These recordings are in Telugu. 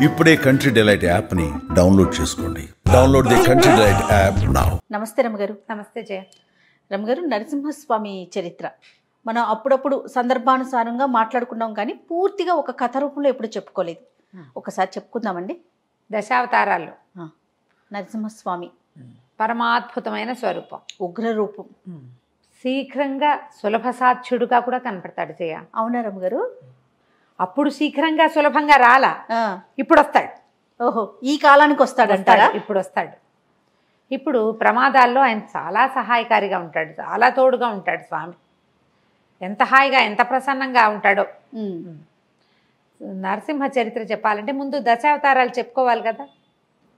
ఇప్పుడే కంట్రీ డిలైట్ యాప్ని డౌన్లోడ్ చేసుకోండి. Download the country delight app now. నమస్తే రమగారు. నమస్తే జయ. రమగారు, నరసింహస్వామి చరిత్ర మనం అప్పుడప్పుడు సందర్భానుసారంగా మాట్లాడుకున్నాం, కానీ పూర్తిగా ఒక కథ రూపంలో ఎప్పుడు చెప్పుకోలేదు. ఒకసారి చెప్పుకుందామండి. దశావతారాల్లో నరసింహస్వామి పరమాద్భుతమైన స్వరూపం, ఉగ్ర రూపం. శీఘ్రంగా సులభ సాధ్యుడుగా కూడా కనపడతాడు జయ. అవునా రమగారు? అప్పుడు శీఘ్రంగా సులభంగా రాలా, ఇప్పుడు వస్తాడు. ఓహో, ఈ కాలానికి వస్తాడంటారా? ఇప్పుడు వస్తాడు. ఇప్పుడు ప్రమాదాల్లో ఆయన చాలా సహాయకారిగా ఉంటాడు, చాలా తోడుగా ఉంటాడు స్వామి. ఎంత హాయిగా ఎంత ప్రసన్నంగా ఉంటాడో. నరసింహ చరిత్ర చెప్పాలంటే ముందు దశావతారాలు చెప్పుకోవాలి కదా.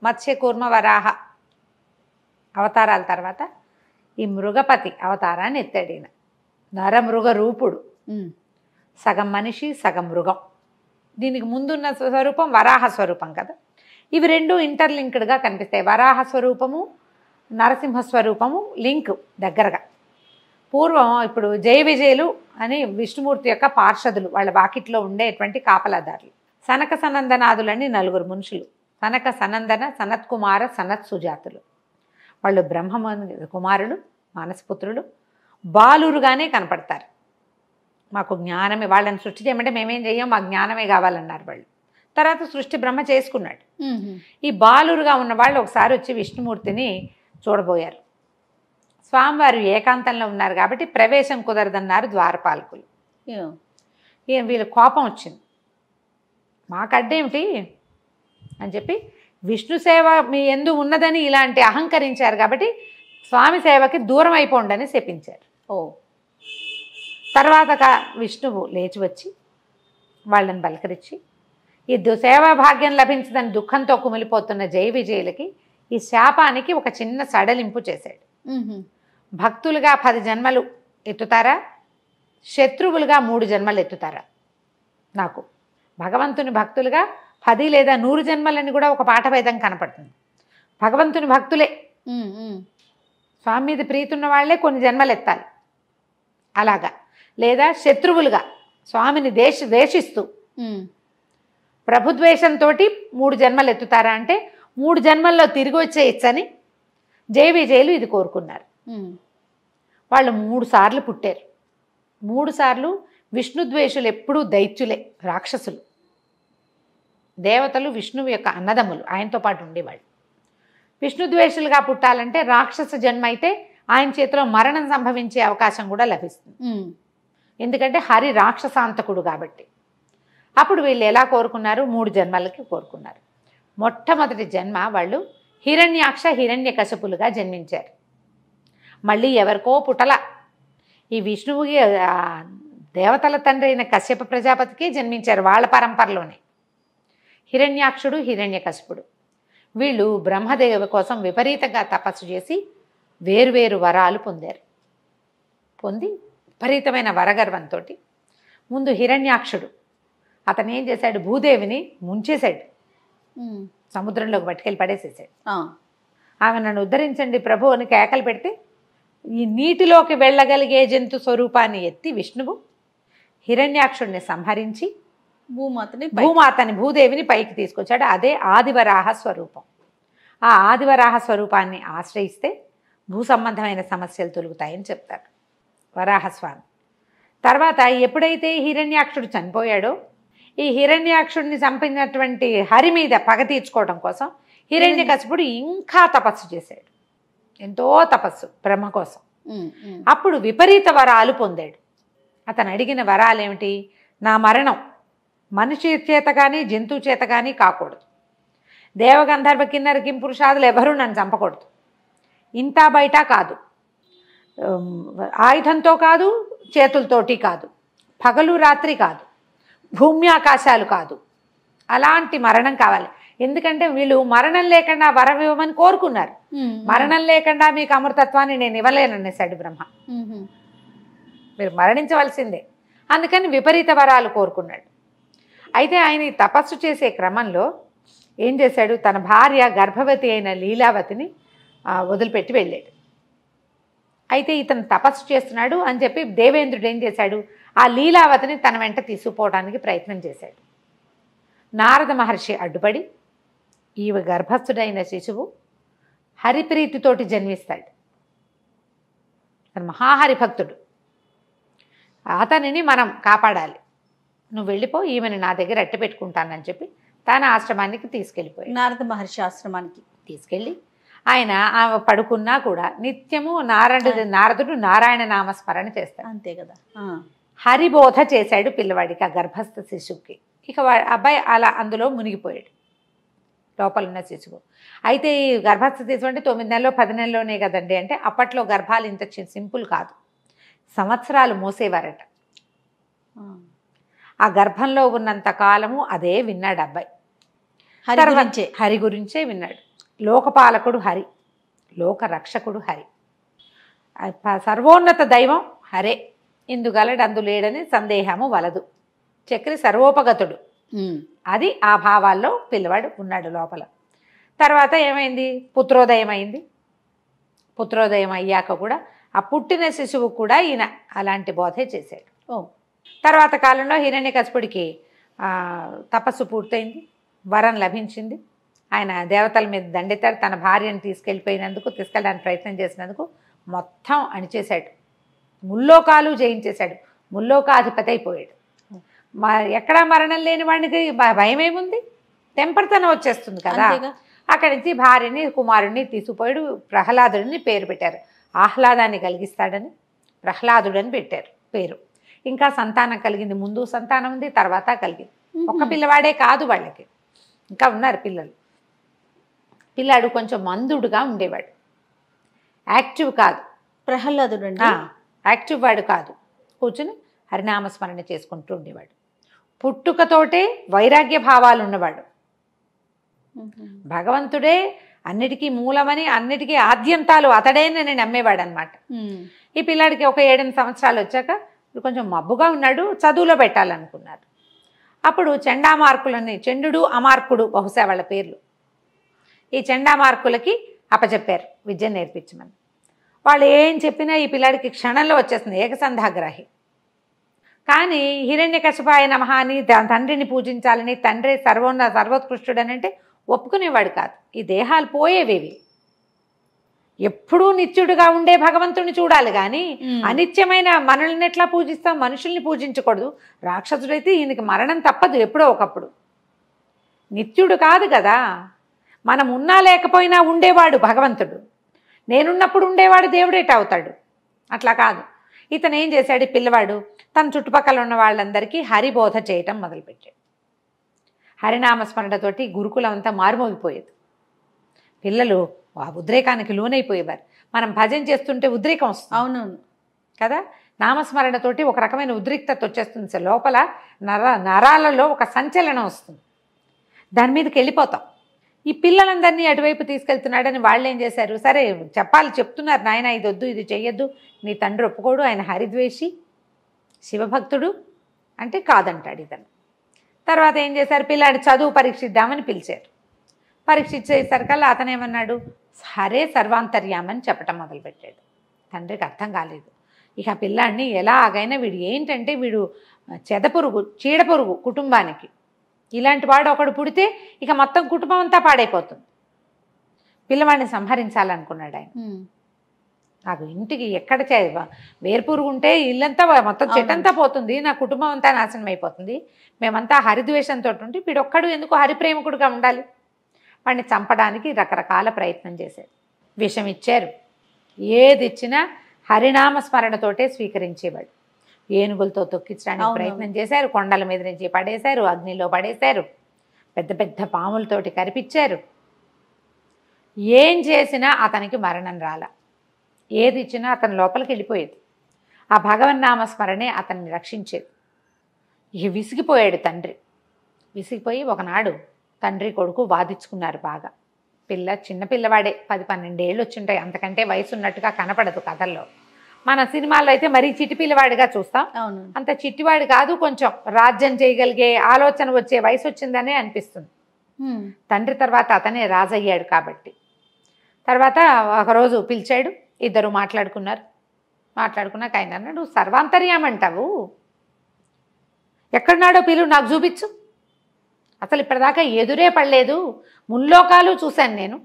మత్స్య కూర్మ వరాహ అవతారాల తర్వాత ఈ మృగపతి అవతారాన్ని ఎత్తాడు ఈయన. నరమృగ రూపుడు, సగం మనిషి సగం మృగం. దీనికి ముందున్న స్వరూపం వరాహ స్వరూపం కదా. ఇవి రెండు ఇంటర్లింక్డ్గా కనిపిస్తాయి. వరాహ స్వరూపము నరసింహ స్వరూపము లింక్ దగ్గరగా. పూర్వం ఇప్పుడు జయ విజయులు అని విష్ణుమూర్తి యొక్క పార్షదులు, వాళ్ళ వాకిట్లో ఉండేటువంటి కాపలాదారులు. సనక సనందనాదులని నలుగురు మనుషులు. సనక సనందన సనత్కుమార సనత్ సుజాతులు. వాళ్ళు బ్రహ్మ కుమారులు, మానసపుత్రులు. బాలురుగానే కనపడతారు. మాకు జ్ఞానమే, వాళ్ళని సృష్టి చేయమంటే మేమేం చెయ్యం, మాకు జ్ఞానమే కావాలన్నారు వాళ్ళు. తర్వాత సృష్టి బ్రహ్మ చేసుకున్నాడు. ఈ బాలురుగా ఉన్న వాళ్ళు ఒకసారి వచ్చి విష్ణుమూర్తిని చూడబోయారు. స్వామివారు ఏకాంతంలో ఉన్నారు కాబట్టి ప్రవేశం కుదరదన్నారు ద్వారపాలకులు. వీళ్ళ కోపం వచ్చింది, మాకడ్డేమిటి అని చెప్పి విష్ణు సేవ మీ ఎందు ఉన్నదని ఇలాంటి అహంకరించారు కాబట్టి స్వామి సేవకి దూరం అయిపోండి అని శపించారు. తర్వాత విష్ణువు లేచి వచ్చి వాళ్ళని బలకరించి ఈ సేవా భాగ్యం లభించదని దుఃఖంతో కుమిలిపోతున్న జయ విజయులకి ఈ శాపానికి ఒక చిన్న సడలింపు చేశాడు. భక్తులుగా 10 జన్మలు ఎత్తుతారా, శత్రువులుగా 3 జన్మలు ఎత్తుతారా? నాకు భగవంతుని భక్తులుగా 10 లేదా 100 జన్మలని కూడా ఒక పాఠభేదం కనపడుతుంది. భగవంతుని భక్తులే, స్వామి మీద ప్రీతి ఉన్న వాళ్ళే కొన్ని జన్మలు ఎత్తాలి అలాగా. లేదా శత్రువులుగా స్వామిని ద్వేషిస్తూ ప్రభుద్వేషంతో 3 జన్మలు ఎత్తుతారా అంటే 3 జన్మల్లో తిరిగి వచ్చేయచ్చని జయ విజయులు ఇది కోరుకున్నారు. వాళ్ళు 3 సార్లు పుట్టారు. 3 సార్లు విష్ణుద్వేషులు ఎప్పుడూ దైత్యులే, రాక్షసులు. దేవతలు విష్ణువు యొక్క అన్నదమ్ములు, ఆయనతో పాటు ఉండేవాళ్ళు. విష్ణుద్వేషులుగా పుట్టాలంటే రాక్షస జన్మ అయితే ఆయన చేతిలో మరణం సంభవించే అవకాశం కూడా లభిస్తుంది. ఎందుకంటే హరి రాక్షసాంతకుడు కాబట్టి. అప్పుడు వీళ్ళు ఎలా కోరుకున్నారు? 3 జన్మలకి కోరుకున్నారు. మొట్టమొదటి జన్మ వాళ్ళు హిరణ్యాక్ష హిరణ్యకశపులుగా జన్మించారు. మళ్ళీ ఎవరికో పుటల, ఈ విష్ణువుకి దేవతల తండ్రి అయిన కశ్యప ప్రజాపతికి జన్మించారు. వాళ్ళ పరంపరలోనే హిరణ్యాక్షుడు హిరణ్యకశపుడు. వీళ్ళు బ్రహ్మదేవ కోసం విపరీతంగా తపస్సు చేసి వేరువేరు వరాలు పొందారు. పొంది విపరీతమైన వరగర్వంతో ముందు హిరణ్యాక్షుడు అతను ఏం చేశాడు? భూదేవిని ముంచేశాడు, సముద్రంలోకి పట్టుకెళ్ళి పడేసేసాడు. ఆమె నన్ను ఉద్ధరించండి ప్రభు అని కేకలు పెడితే ఈ నీటిలోకి వెళ్ళగలిగే జంతు స్వరూపాన్ని ఎత్తి విష్ణువు హిరణ్యాక్షుడిని సంహరించి భూమాతని భూదేవిని పైకి తీసుకొచ్చాడు. అదే ఆదివరాహ స్వరూపం. ఆ ఆదివరాహ స్వరూపాన్ని ఆశ్రయిస్తే భూ సంబంధమైన సమస్యలు తొలుగుతాయని చెప్తారు వరాహస్వామి. తర్వాత ఎప్పుడైతే హిరణ్యాక్షుడు చనిపోయాడో ఈ హిరణ్యాక్షుడిని చంపినటువంటి హరి మీద పగ తీర్చుకోవడం కోసం హిరణ్యకశిపుడు ఇంకా తపస్సు చేశాడు, ఎంతో తపస్సు బ్రహ్మ కోసం. అప్పుడు విపరీత వరాలు పొందాడు. అతను అడిగిన వరాలు ఏమిటి? నా మరణం మనిషి చేత కానీ జంతువు చేత కానీ కాకూడదు. దేవగంధర్వ కిన్నర కింపురుషాదులు ఎవరూ నన్ను చంపకూడదు. ఇంత బయట కాదు, ఆయుధంతో కాదు, చేతులతోటి కాదు, పగలు రాత్రి కాదు, భూమి ఆకాశాలు కాదు, అలాంటి మరణం కావాలి. ఎందుకంటే వీళ్ళు మరణం లేకుండా వరం ఇవ్వమని కోరుకున్నారు. మరణం లేకుండా మీకు అమృతత్వాన్ని నేను ఇవ్వలేననేసాడు బ్రహ్మ. మీరు మరణించవలసిందే. అందుకని విపరీత వరాలు కోరుకున్నాడు. అయితే ఆయన తపస్సు చేసే క్రమంలో ఏం చేశాడు? తన భార్య గర్భవతి అయిన లీలావతిని వదిలిపెట్టి వెళ్ళాడు. అయితే ఇతను తపస్సు చేస్తున్నాడు అని చెప్పి దేవేంద్రుడు ఏం చేశాడు? ఆ లీలావతిని తన వెంట తీసుకుపోవడానికి ప్రయత్నం చేశాడు. నారద మహర్షి అడ్డుపడి ఈ గర్భస్థుడైన శిశువు హరిప్రీతితోటి జన్మిస్తాడు. అతను మహాహరిభక్తుడు. అతనిని మనం కాపాడాలి, నువ్వు వెళ్ళిపో, ఈమెను నా దగ్గర అట్టి పెట్టుకుంటానని చెప్పి తన ఆశ్రమానికి తీసుకెళ్ళిపోయాడు. నారద మహర్షి ఆశ్రమానికి తీసుకెళ్ళి ఆయన ఆమె పడుకున్నా కూడా నిత్యము నారదుడు నారాయణ నామస్మరణ చేస్తాడు. అంతే కదా. హరిబోధ చేశాడు పిల్లవాడికి, ఆ గర్భస్థ శిశువుకి. ఇక అబ్బాయి అలా అందులో మునిగిపోయాడు, లోపల ఉన్న శిశువు. అయితే ఈ గర్భస్థ శిశువు అంటే 9 నెలలో 10 నెలలోనే కదండి. అంటే అప్పట్లో గర్భాలు ఇంత సింపుల్ కాదు, సంవత్సరాలు మోసేవారట. ఆ గర్భంలో ఉన్నంత కాలము అదే విన్నాడు అబ్బాయి. హరి గురించే విన్నాడు. లోకపాలకుడు హరి, లోక రక్షకుడు హరి, సర్వోన్నత దైవం హరే, ఇందుగలడు అందు లేడని సందేహము వలదు, చక్రి సర్వోపగతుడు. అది ఆ భావాల్లో పిల్లవాడు ఉన్నాడు లోపల. తర్వాత ఏమైంది, పుత్రోదయం అయింది. పుత్రోదయం అయ్యాక కూడా ఆ పుట్టిన శిశువు కూడా ఈయన అలాంటి బోధే చేశాడు. తర్వాత కాలంలో హిరణ్యకశిపుడికి తపస్సు పూర్తయింది, వరం లభించింది. ఆయన దేవతల మీద దండెత్తాడు. తన భార్యను తీసుకెళ్ళడానికి ప్రయత్నం చేసినందుకు మొత్తం అణిచేశాడు, ముల్లోకాలు జయించేశాడు, ముల్లోకాధిపతి అయిపోయాడు. ఎక్కడా మరణం లేని వాడికి భయం ఏముంది, తెంపరితనం వచ్చేస్తుంది కదా. అక్కడి నుంచి భార్యని కుమారుడిని తీసుకుపోయాడు. ప్రహ్లాదుడిని పేరు పెట్టారు, ఆహ్లాదాన్ని కలిగిస్తాడని ప్రహ్లాదుడని పెట్టారు పేరు. ఇంకా సంతానం కలిగింది, ముందు సంతానం ఉంది, తర్వాత కలిగింది. ఒక్క పిల్లవాడే కాదు, వాళ్ళకి ఇంకా ఉన్నారు పిల్లలు. పిల్లాడు కొంచెం మందుడుగా ఉండేవాడు, యాక్టివ్ కాదు. ప్రహ్లాదుడు యాక్టివ్ వాడు కాదు, కూర్చుని హరినామస్మరణ చేసుకుంటూ ఉండేవాడు. పుట్టుకతోటే వైరాగ్య భావాలు ఉన్నవాడు. భగవంతుడే అన్నిటికీ మూలమని, అన్నిటికీ ఆద్యంతాలు అతడేనని నమ్మేవాడు అనమాట. ఈ పిల్లాడికి ఒక 7-8 సంవత్సరాలు వచ్చాక కొంచెం మబ్బుగా ఉన్నాడు, చదువులో పెట్టాలనుకున్నారు. అప్పుడు చండామార్కులని, చండు అమార్కుడు బహుశా వాళ్ళ పేర్లు, ఈ చండామార్కులకి అప్పచెప్పారు విద్య నేర్పించమని. వాళ్ళు ఏం చెప్పినా ఈ పిల్లాడికి క్షణంలో వచ్చేస్తుంది, ఏకసంధాగ్రాహి. కానీ హిరణ్యకశిపాయ నమః అని తండ్రిని పూజించాలని, తండ్రి సర్వోత్కృష్టుడని అంటే ఒప్పుకునేవాడు కాదు. ఈ దేహాలు పోయేవేవి, ఎప్పుడూ నిత్యుడుగా ఉండే భగవంతుడిని చూడాలి కానీ అనిత్యమైన మనల్ని ఎట్లా పూజిస్తాం, మనుషుల్ని పూజించకూడదు. రాక్షసుడైతే ఈయనకి మరణం తప్పదు ఎప్పుడో ఒకప్పుడు, నిత్యుడు కాదు కదా. మనం ఉన్నా లేకపోయినా ఉండేవాడు భగవంతుడు, నేనున్నప్పుడు ఉండేవాడు దేవుడేట అవుతాడు, అట్లా కాదు. ఇతను ఏం చేశాడు, పిల్లవాడు తన చుట్టుపక్కల ఉన్న వాళ్ళందరికీ హరిబోధ చేయటం మొదలుపెట్టాడు. హరినామస్మరణతోటి గురుకులం అంతా మారుమోగిపోయేది. పిల్లలు ఆ ఉద్రేకానికి లోనైపోయేవారు. మనం భజన చేస్తుంటే ఉద్రేకం వస్తుంది, అవునవును కదా. నామస్మరణతోటి ఒక రకమైన ఉద్రిక్తత వచ్చేస్తుంది, లోపల నరాలలో ఒక సంచలనం వస్తుంది, దాని మీదకి వెళ్ళిపోతాం. ఈ పిల్లలందరినీ అటువైపు తీసుకెళ్తున్నాడని వాళ్ళు ఏం చేశారు, సరే చెప్తున్నారు, నాయన ఇది వద్దు, ఇది చెయ్యొద్దు, నీ తండ్రి ఒప్పుకోడు, ఆయన హరిద్వేషి శివభక్తుడు అంటే కాదంటాడు ఇతను. తర్వాత ఏం చేశారు, పిల్లాడి చదువు పరీక్షిద్దామని పిలిచారు. పరీక్షించేసరికల్లా అతను ఏమన్నాడు, హరే సర్వాంతర్యామని చెప్పటం మొదలుపెట్టాడు. తండ్రికి అర్థం కాలేదు. ఇక పిల్లాడిని ఎలాగైనా, వీడు ఏంటంటే వీడు చెదపురుగు, చీడపురుగు కుటుంబానికి, ఇలాంటి వాడు ఒకడు పుడితే ఇక మొత్తం కుటుంబం అంతా పాడైపోతుంది. పిల్లవాడిని సంహరించాలనుకున్నాడు ఆయన. నాకు ఇంటికి ఎక్కడ వేర్పురుగు ఉంటే ఇల్లంతా మొత్తం చెట్టంతా పోతుంది, నా కుటుంబం అంతా నాశనం అయిపోతుంది, మేమంతా హరిద్వేషంతో ఉంటే వీడొక్కడు ఎందుకు హరిప్రేమికుడుగా ఉండాలి. వాడిని చంపడానికి రకరకాల ప్రయత్నం చేశారు, విషం ఇచ్చారు, ఏది ఇచ్చినా హరినామస్మరణతోటే స్వీకరించేవాడు. ఏనుగులతో తొక్కించడానికి ప్రయత్నం చేశారు, కొండల మీద నుంచి పడేశారు, అగ్నిలో పడేశారు, పెద్ద పెద్ద పాములతోటి కరిపించారు. ఏం చేసినా అతనికి మరణం రాల, ఏది ఇచ్చినా అతని లోపలికి వెళ్ళిపోయేది. ఆ భగవన్నామస్మరణే అతన్ని రక్షించేది. ఇక విసిగిపోయాడు తండ్రి. విసిగిపోయి ఒకనాడు తండ్రి కొడుకు వాదించుకున్నారు బాగా. చిన్న పిల్లవాడే, 10-12 ఏళ్ళు వచ్చింటాయి, అంతకంటే వయసు ఉన్నట్టుగా కనపడదు కథల్లో. మన సినిమాల్లో అయితే మరీ చిట్టి పిల్లవాడిగా చూస్తాం, అంత చిట్టివాడు కాదు, కొంచెం రాజ్యం చేయగలిగే ఆలోచన వచ్చే వయసు వచ్చిందనే అనిపిస్తుంది. తండ్రి తర్వాత అతనే రాజయ్యాడు కాబట్టి. తర్వాత ఒకరోజు పిలిచాడు, ఇద్దరు మాట్లాడుకున్నారు. మాట్లాడుకున్నాక ఆయన అన్నాడు, సర్వాంతర్యామంటావు, ఎక్కడున్నాడో పిలువు, నాకు చూపించు. అసలు ఇప్పటిదాకా ఎదురే పడలేదు, ముల్లోకాలు చూశాను నేను,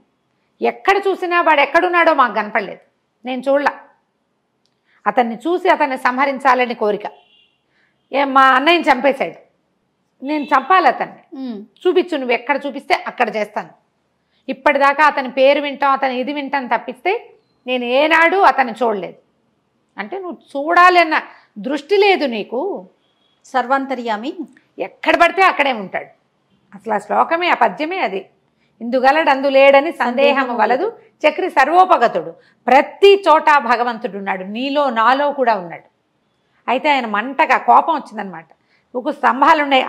ఎక్కడ చూసినా వాడు ఎక్కడున్నాడో మాకు కనపడలేదు, నేను చూడలా. అతన్ని చూసి అతన్ని సంహరించాలని కోరిక. మా అన్నయ్యని చంపేశాడు, నేను చంపాలి అతన్ని, చూపించు, నువ్వు ఎక్కడ చూపిస్తే అక్కడ చేస్తాను. ఇప్పటిదాకా అతని పేరు వింటాం, అతని ఇది వింటాను తప్పిస్తే నేను ఏనాడు అతన్ని చూడలేదు. అంటే నువ్వు చూడాలి అన్న దృష్టి లేదు నీకు. సర్వాంతర్యామి, ఎక్కడ పడితే అక్కడే ఉంటాడు. అసలు ఆ శ్లోకమే, ఆ పద్యమే అది. ఇందుగలడు అందులేడని సందేహము వలదు, చక్రి సర్వోపగతుడు. ప్రతి చోట భగవంతుడు ఉన్నాడు, నీలో నాలో కూడా ఉన్నాడు. అయితే ఆయన మంటగా కోపం వచ్చిందనమాట. ఒక స్తంభాలు ఉన్నాయి,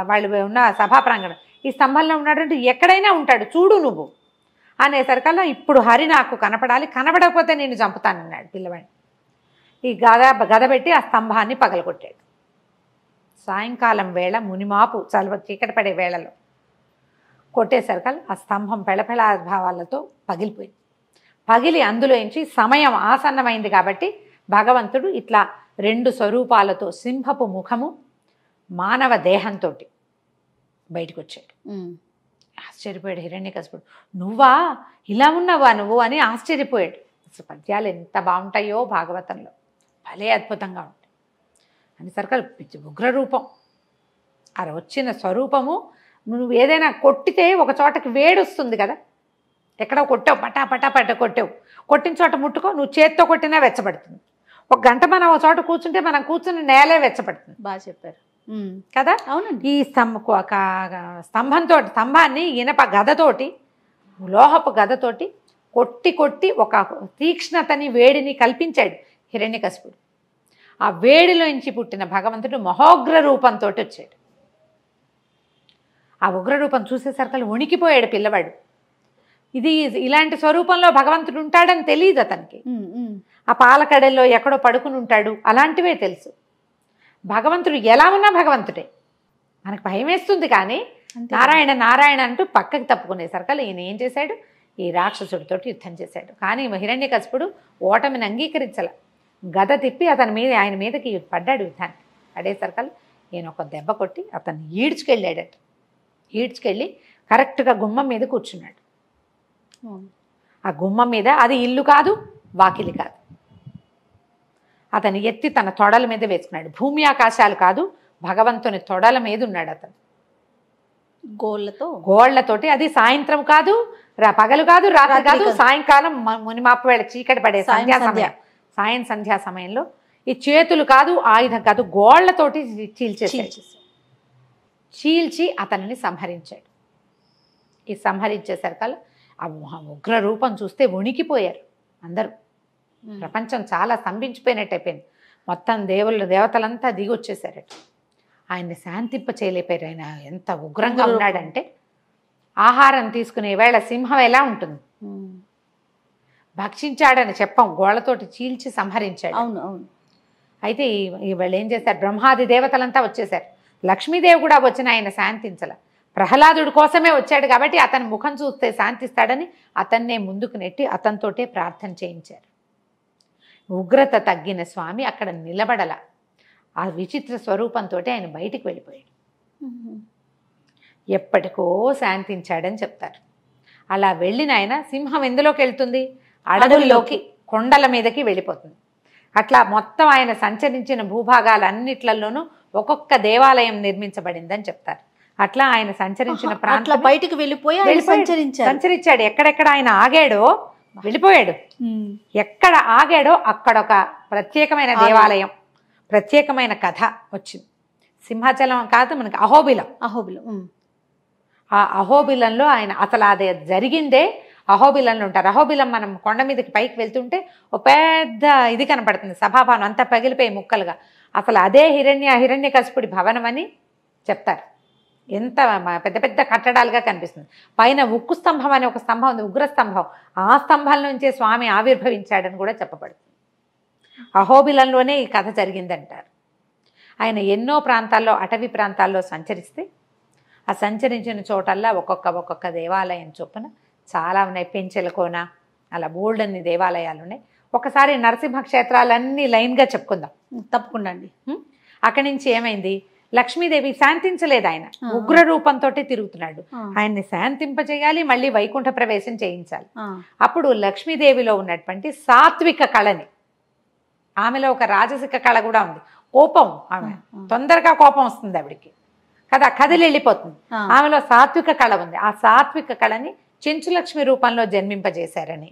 వాళ్ళు ఉన్న సభా ప్రాంగణం, ఈ స్తంభంలో ఉన్నాడు అంటే ఎక్కడైనా ఉంటాడు, చూడు నువ్వు అనేసరికల్లా ఇప్పుడు హరి నాకు కనపడాలి, కనపడకపోతే నేను చంపుతానన్నాడు పిల్లవాడిని. ఈ గద పెట్టి ఆ స్తంభాన్ని పగలగొట్టాడు. సాయంకాలం వేళ మునిమాపు చలవ చీకటి పడే వేళలో కొట్టేసరికల్ ఆ స్తంభం పెళపెళ భావాలతో పగిలిపోయింది. పగిలి అందులోంచి సమయం ఆసన్నమైంది కాబట్టి భగవంతుడు ఇట్లా 2 స్వరూపాలతో, సింహపు ముఖము, మానవ దేహంతో బయటకు వచ్చాడు. ఆశ్చర్యపోయాడు హిరణ్యకశిపుడు. నువ్వా, ఇలా ఉన్నావా నువ్వు అని ఆశ్చర్యపోయాడు. అసలు పద్యాలు ఎంత బాగుంటాయో భాగవతంలో, భలే అద్భుతంగా ఉంటాయి అని సరికల్ ఉగ్రరూపం. అది వచ్చిన స్వరూపము, నువ్వు ఏదైనా కొట్టితే ఒక చోటకి వేడి వస్తుంది కదా, ఎక్కడో కొట్టావు, పటా పటా పట్ట కొట్టావు, కొట్టిన చోట ముట్టుకో, నువ్వు చేత్తో కొట్టినా వెచ్చబడుతుంది. ఒక గంట మనం ఒక చోట కూర్చుంటే మనం కూర్చుని నేలే వెచ్చబడుతుంది. బాగా చెప్పారు కదా. అవునండి. ఈ స్తంభాన్ని ఇనప గదతోటి, లోహపు గదతోటి కొట్టి కొట్టి ఒక తీక్ష్ణతని, వేడిని కల్పించాడు హిరణ్యకశిపుడు. ఆ వేడిలోంచి పుట్టిన భగవంతుడు మహోగ్ర రూపంతో వచ్చాడు. ఆ ఉగ్రరూపం చూసేసరికి వణికిపోయాడు పిల్లవాడు. ఇది ఇలాంటి స్వరూపంలో భగవంతుడు ఉంటాడని తెలియదు అతనికి. ఆ పాలకడల్లో ఎక్కడో పడుకుని ఉంటాడు, అలాంటివే తెలుసు. భగవంతుడు ఎలా ఉన్నా భగవంతుడే. మనకు భయం వేస్తుంది కానీ నారాయణ నారాయణ అంటూ పక్కకి తప్పుకునేసరికి ఈయన ఏం చేశాడు, ఈ రాక్షసుడితోటి యుద్ధం చేశాడు. కానీ హిరణ్యకశిపుడు ఓటమిని అంగీకరించాల. గద తిప్పి ఆయన మీదకి పడ్డాడు యుద్ధానికి. పడేసరికి ఈయన ఒక దెబ్బ కొట్టి అతన్ని ఈడ్చుకెళ్ళాడట. ఈడ్చుకెళ్ళి కరెక్ట్గా గుమ్మం మీద కూర్చున్నాడు. ఆ గుమ్మం మీద, అది ఇల్లు కాదు, వాకిలి కాదు, అతను ఎత్తి తన తొడల మీద వేసుకున్నాడు. భూమి ఆకాశాలు కాదు, భగవంతుని తొడల మీద ఉన్నాడు అతను, గోళ్లతోటి. అది సాయంత్రం కాదు, పగలు కాదు, రాత్రి కాదు, సాయంకాలం మునిమాపు వేళ చీకటి పడే సంధ్యా సమయంలో ఈ చేతులు కాదు, ఆయుధం కాదు, గోళ్లతోటి చీల్చి అతనిని సంహరించాడు. ఈ సంహరించేసరికల్లా ఆ ఉగ్ర రూపం చూస్తే వణికిపోయారు అందరూ. ప్రపంచం చాలా స్తంభించిపోయినట్టు అయిపోయింది. మొత్తం దేవతలంతా దిగి వచ్చేసారట. ఆయన్ని శాంతింప చేయలేపారు. ఆయన ఎంత ఉగ్రంగా ఉన్నాడంటే, ఆహారం తీసుకునే వేళ సింహం ఎలా ఉంటుంది, భక్షించాడని చెప్పం, గోళ్లతోటి చీల్చి సంహరించాడు. అవును అవును. అయితే వాళ్ళు ఏం చేశారు, బ్రహ్మాది దేవతలంతా వచ్చేసారు. లక్ష్మీదేవి కూడా వచ్చిన ఆయన శాంతించాల. ప్రహ్లాదుడి కోసమే వచ్చాడు కాబట్టి అతని ముఖం చూస్తే శాంతిస్తాడని అతన్నే ముందుకు నెట్టి అతనితోటే ప్రార్థన చేయించారు. ఉగ్రత తగ్గిన స్వామి అక్కడ నిలబడల. ఆ విచిత్ర స్వరూపంతో ఆయన బయటికి వెళ్ళిపోయాడు. ఎప్పటికో శాంతించాడని చెప్తారు. అలా వెళ్ళిన ఆయన సింహం ఎందులోకి వెళ్తుంది, అడవుల్లోకి, కొండల మీదకి వెళ్ళిపోతుంది. అట్లా మొత్తం ఆయన సంచరించిన భూభాగాలన్నిట్లలోనూ ఒక్కొక్క దేవాలయం నిర్మించబడిందని చెప్తారు. అట్లా ఆయన సంచరించిన ప్రాంతం బయటికి వెళ్ళిపోయి సంచరించాడు. ఎక్కడెక్కడ ఆయన ఆగాడో వెళ్ళిపోయాడు. ఎక్కడ ఆగాడో అక్కడ ఒక ప్రత్యేకమైన దేవాలయం, ప్రత్యేకమైన కథ వచ్చింది. సింహాచలం కాదు, మనకి అహోబిలం. ఆ అహోబిలంలో ఆయన అసలు అదే జరిగిందే అహోబిలంలో ఉంటారు. అహోబిలం మనం కొండ మీదకి పైకి వెళ్తుంటే ఒక పెద్ద ఇది కనపడుతుంది, సభాభవనం అంతా పగిలిపోయి ముక్కలుగా. అసలు అదే హిరణ్యకశిపుడి భవనం అని చెప్తారు. ఎంత పెద్ద పెద్ద కట్టడాలుగా కనిపిస్తుంది. పైన ఉక్కు స్తంభం అనే ఒక స్తంభం ఉంది, ఉగ్ర స్తంభం. ఆ స్తంభం నుంచే స్వామి ఆవిర్భవించాడని కూడా చెప్పబడుతుంది. అహోబిలంలోనే ఈ కథ జరిగిందంటారు. ఆయన ఎన్నో ప్రాంతాల్లో, అటవీ ప్రాంతాల్లో సంచరిస్తే ఆ సంచరించిన చోటల్లా ఒక్కొక్క దేవాలయం చొప్పున చాలా ఉన్నాయి. పెంచెలకోన అలా బోల్డన్ని దేవాలయాలు ఉన్నాయి. ఒకసారి నరసింహ క్షేత్రాలన్నీ లైన్గా చెప్పుకుందాం. తప్పకుండా అండి. అక్కడి నుంచి ఏమైంది, లక్ష్మీదేవి శాంతించలేదు, ఆయన ఉగ్ర రూపంతో తిరుగుతున్నాడు. ఆయన్ని శాంతింపజేయాలి, మళ్ళీ వైకుంఠ ప్రవేశం చేయించాలి. అప్పుడు లక్ష్మీదేవిలో ఉన్నటువంటి సాత్విక కళని, ఆమెలో ఒక రాజసిక కళ కూడా ఉంది, కోపం, ఆమె తొందరగా కోపం వస్తుంది ఆవిడికి కదా, కదిలి వెళ్ళిపోతుంది. ఆమెలో సాత్విక కళ ఉంది. ఆ సాత్విక కళని చెంచులక్ష్మి రూపంలో జన్మింపజేశారని,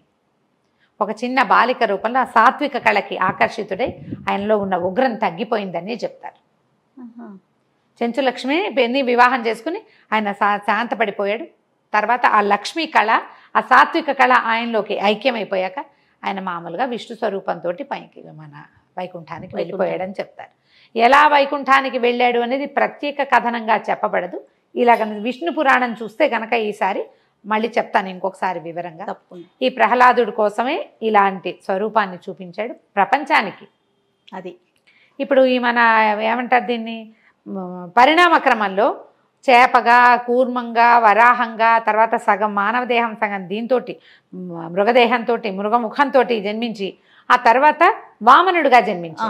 ఒక చిన్న బాలిక రూపంలో ఆ సాత్విక కళకి ఆకర్షితుడై ఆయనలో ఉన్న ఉగ్రం తగ్గిపోయిందని చెప్తారు. చెంచులక్ష్మిని వివాహం చేసుకుని ఆయన శాంతపడిపోయాడు. తర్వాత ఆ లక్ష్మీ కళ, ఆ సాత్విక కళ ఆయనలోకి ఐక్యమైపోయాక ఆయన మామూలుగా విష్ణు స్వరూపంతో పైకి మన వైకుంఠానికి వెళ్ళిపోయాడని చెప్తారు. ఎలా వైకుంఠానికి వెళ్ళాడు అనేది ప్రత్యేక కథనంగా చెప్పబడదు. ఇలాగ విష్ణు పురాణం చూస్తే కనుక ఈసారి మళ్ళీ చెప్తాను ఇంకొకసారి వివరంగా. ఈ ప్రహ్లాదుడి కోసమే ఇలాంటి స్వరూపాన్ని చూపించాడు ప్రపంచానికి. అది ఇప్పుడు ఈ మన ఏమంటారు దీన్ని, పరిణామ క్రమంలో చేపగా, కూర్మంగా, వరాహంగా, తర్వాత సగం మానవ దేహం, సగం దీంతో మృగదేహంతో, మృగముఖంతో జన్మించి ఆ తర్వాత వామనుడిగా జన్మించి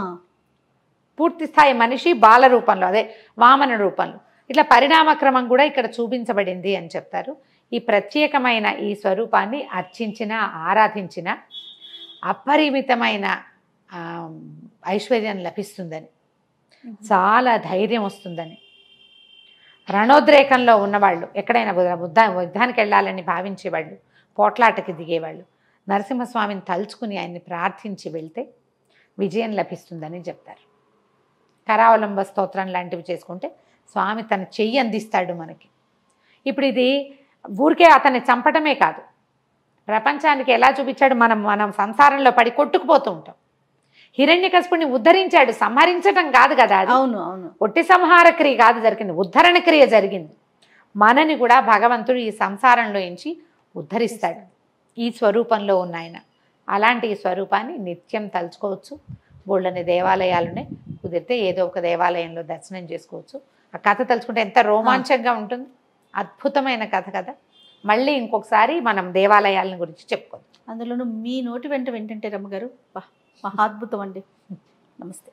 పూర్తి స్థాయి మనిషి బాల రూపంలో, అదే వామన రూపంలో, ఇట్లా పరిణామ క్రమం కూడా ఇక్కడ చూపించబడింది అని చెప్తారు. ఈ ప్రత్యేకమైన ఈ స్వరూపాన్ని అర్చించిన, ఆరాధించిన అపరిమితమైన ఐశ్వర్యం లభిస్తుందని, చాలా ధైర్యం వస్తుందని, రణోద్రేకంలో ఉన్నవాళ్ళు, ఎక్కడైనా యుద్ధానికి వెళ్ళాలని భావించేవాళ్ళు, పోట్లాటకి దిగేవాళ్ళు నరసింహస్వామిని తలుచుకుని ఆయన్ని ప్రార్థించి వెళ్తే విజయం లభిస్తుందని చెప్తారు. కరావలంబ స్తోత్రం లాంటివి చేసుకుంటే స్వామి తన చెయ్యి అందిస్తాడు మనకి. ఇప్పుడు ఇది ఊరికే అతన్ని చంపటమే కాదు, ప్రపంచానికి ఎలా చూపించాడు, మనం సంసారంలో పడి కొట్టుకుపోతూ ఉంటాం. హిరణ్యకశిపుని ఉద్ధరించాడు, సంహరించడం కాదు కదా అది. అవును అవును, ఒట్టి సంహార క్రియ కాదు జరిగింది, ఉద్ధరణ క్రియ జరిగింది. మనని కూడా భగవంతుడు ఈ సంసారంలో నుంచి ఉద్ధరిస్తాడు ఈ స్వరూపంలో ఉన్న ఆయన. అలాంటి ఈ స్వరూపాన్ని నిత్యం తలుచుకోవచ్చు. బోళ్ళని దేవాలయాలునే, కుదిరితే ఏదో ఒక దేవాలయంలో దర్శనం చేసుకోవచ్చు. ఆ కథ తలుచుకుంటే ఎంత రోమాంచంగా ఉంటుంది, అద్భుతమైన కథ కదా. మళ్ళీ ఇంకొకసారి మనం దేవాలయాలను గురించి చెప్పుకోవచ్చు. అందులోనూ మీ నోటి వెంట వింటుంటే రమ్మగారు మహాద్భుతం అండి. నమస్తే.